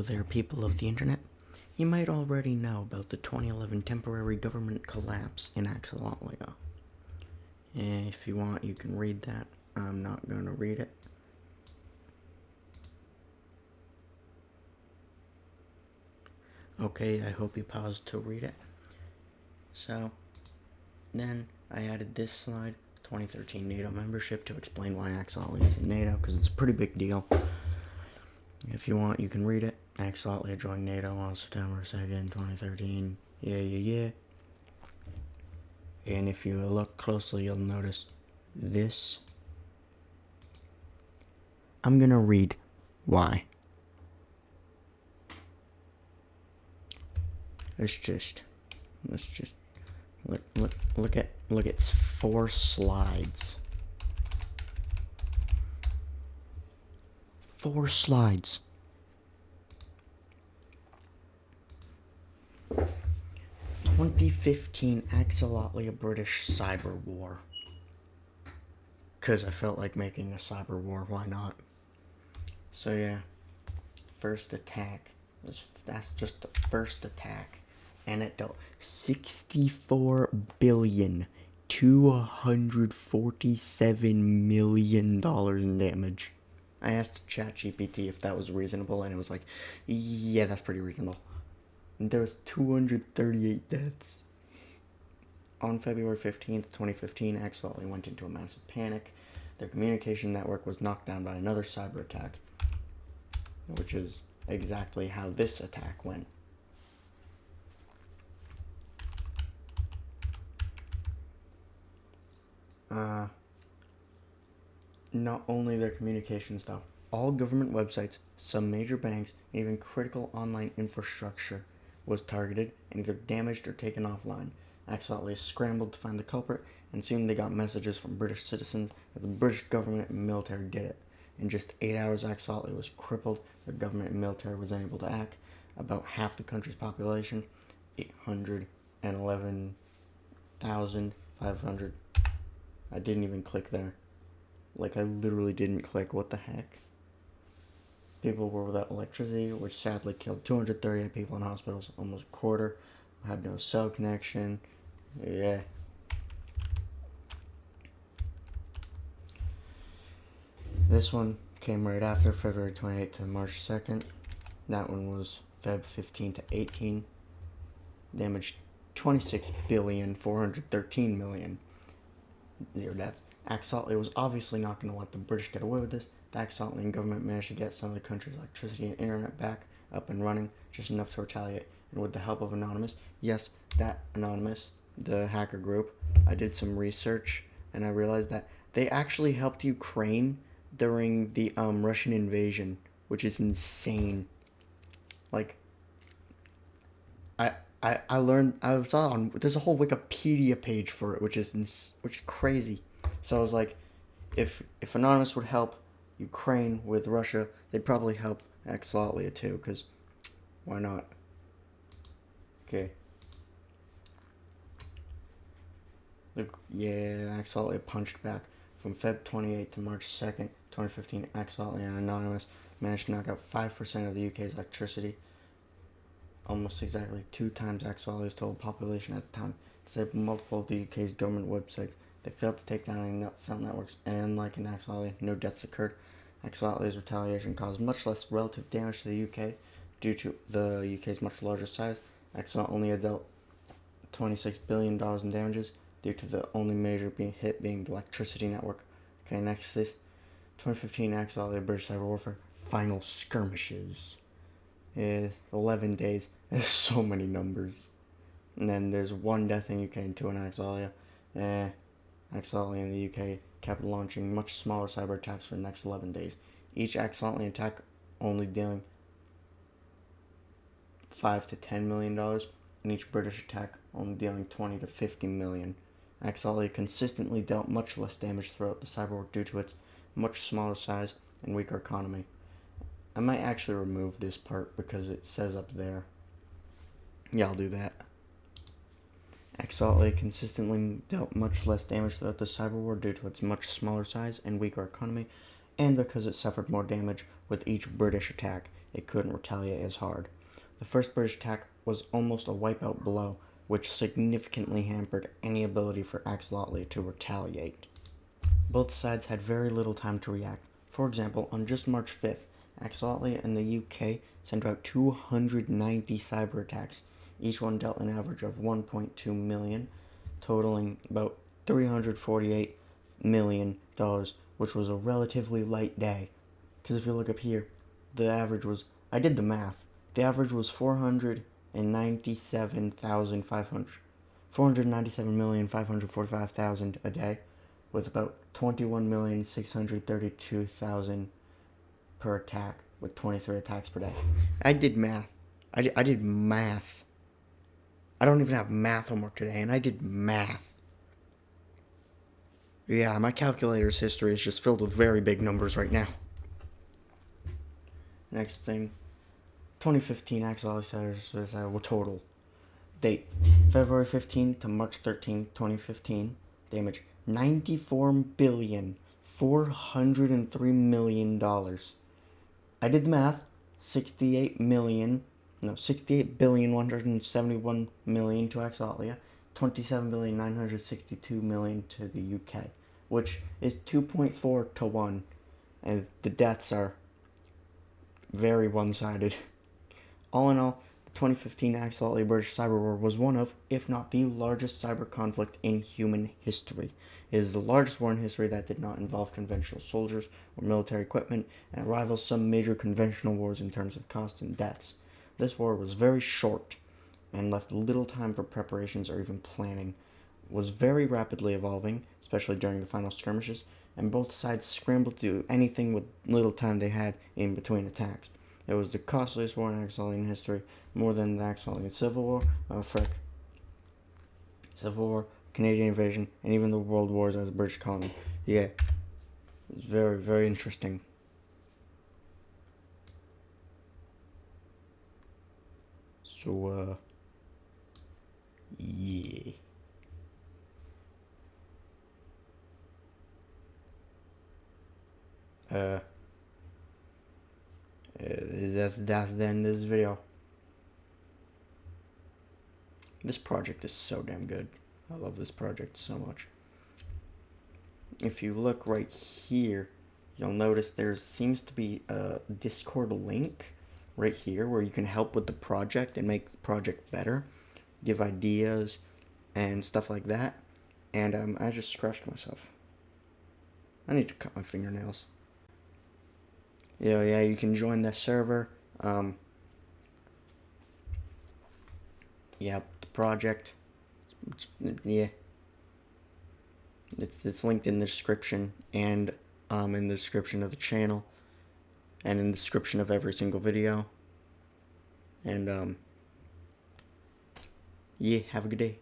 there, people of the internet. You might already know about the 2011 temporary government collapse in Axolotlia. If you want, you can read that. I'm not going to read it. Okay, I hope you paused to read it. So, then I added this slide, 2013 NATO membership, to explain why Axolotlia is in NATO, because it's a pretty big deal. If you want, you can read it. Axolotlia joined NATO on September 2nd, 2013. Yeah. And if you look closely, you'll notice this. I'm gonna read why. Let's just look at 4 slides. 4 slides. "2015 Axolotlia-British Cyberwar." Because I felt like making a cyber war, why not? So yeah, first attack. That's just the first attack. And it dealt $64,247,000,000 in damage. I asked ChatGPT if that was reasonable, and it was like, yeah, that's pretty reasonable. And there was 238 deaths. On February 15th, 2015, Axolotlia went into a massive panic. Their communication network was knocked down by another cyber attack, which is exactly how this attack went. Not only their communications though, all government websites, some major banks, and even critical online infrastructure was targeted and either damaged or taken offline. Axolotlia scrambled to find the culprit, and soon they got messages from British citizens that the British government and military did it. In just 8 hours, Axolotlia was crippled. The government and military was unable to act. About half the country's population, 811,500. I didn't even click there. Like, I literally didn't click. What the heck? People were without electricity, which sadly killed 238 people in hospitals. Almost a quarter had no cell connection. Yeah. This one came right after February 28th to March 2nd. That one was Feb 15 to 18. Damaged 26,413,000,000. 0 deaths. Axolotlia was obviously not going to let the British get away with this. The Axolotlian government managed to get some of the country's electricity and internet back up and running, just enough to retaliate. And with the help of Anonymous, yes, that Anonymous, the hacker group, I did some research and I realized that they actually helped Ukraine during the Russian invasion, which is insane. Like, I learned, I was on, there's a whole Wikipedia page for it, which is crazy. So I was like, if Anonymous would help Ukraine with Russia, they'd probably help Axolotlia too, because why not? Okay. Look, yeah, Axolotlia punched back. From Feb 28th to March 2nd, 2015, Axolotlia and Anonymous managed to knock out 5% of the UK's electricity. Almost exactly 2 times Axolotlia's total population at the time. Disabled multiple of the UK's government websites. They failed to take down any cell networks, and unlike in Axolotlia, no deaths occurred. Axolotlia's retaliation caused much less relative damage to the UK due to the UK's much larger size. Axolotlia dealt $26 billion in damages due to the only major hit being the electricity network. Okay, next is 2015 Axolotlia-British Cyberwar final skirmishes. 11 days. There's so many numbers. And then there's 1 death in UK and 2 in Axolotlia. Axolotlia in the UK kept launching much smaller cyber attacks for the next 11 days. Each Axolotlia attack only dealing $5 to $10 million, and each British attack only dealing 20 to 50 million. Axolotlia consistently dealt much less damage throughout the cyberwar due to its much smaller size and weaker economy. I might actually remove this part because it says up there. Yeah, I'll do that. Axolotlia consistently dealt much less damage throughout the cyberwar due to its much smaller size and weaker economy, and because it suffered more damage with each British attack, it couldn't retaliate as hard. The first British attack was almost a wipeout blow, which significantly hampered any ability for Axolotlia to retaliate. Both sides had very little time to react. For example, on just March 5th, Axolotlia and the UK sent out 290 cyber attacks. Each one dealt an average of 1.2 million, totaling about $348 million, which was a relatively light day. Because if you look up here, the average was, I did the math, the average was 497,545,000 a day, with about 21,632,000 per attack, with 23 attacks per day. I did math. I did math. I don't even have math homework today, and I did math. Yeah, my calculator's history is just filled with very big numbers right now. Next thing, 2015 Axolotlia were total. Date, February 15 to March 13, 2015. Damage, $94,403,000,000. I did the math. 68,171,000,000 to Axolotlia, 27,962,000,000 to the UK, which is 2.4 to 1, and the deaths are very one-sided. All in all, the 2015 Axolotlia-British Cyberwar was one of, if not the largest cyber conflict in human history. It is the largest war in history that did not involve conventional soldiers or military equipment, and it rivals some major conventional wars in terms of cost and deaths. This war was very short and left little time for preparations or even planning. It was very rapidly evolving, especially during the final skirmishes, and both sides scrambled to do anything with little time they had in between attacks. It was the costliest war in Axolotlian history, more than the Axolotlian Civil War, Civil War, Canadian invasion, and even the World Wars as a British colony. Yeah, it was very, very interesting. So, yeah. That's the end of this video. This project is so damn good. I love this project so much. If you look right here, you'll notice there seems to be a Discord link right here where you can help with the project and make the project better, give ideas and stuff like that. And I just scratched myself. I need to cut my fingernails. Yeah, you can join the server. Yeah, the project. Yeah. It's linked in the description and in the description of the channel and in the description of every single video. And yeah, have a good day.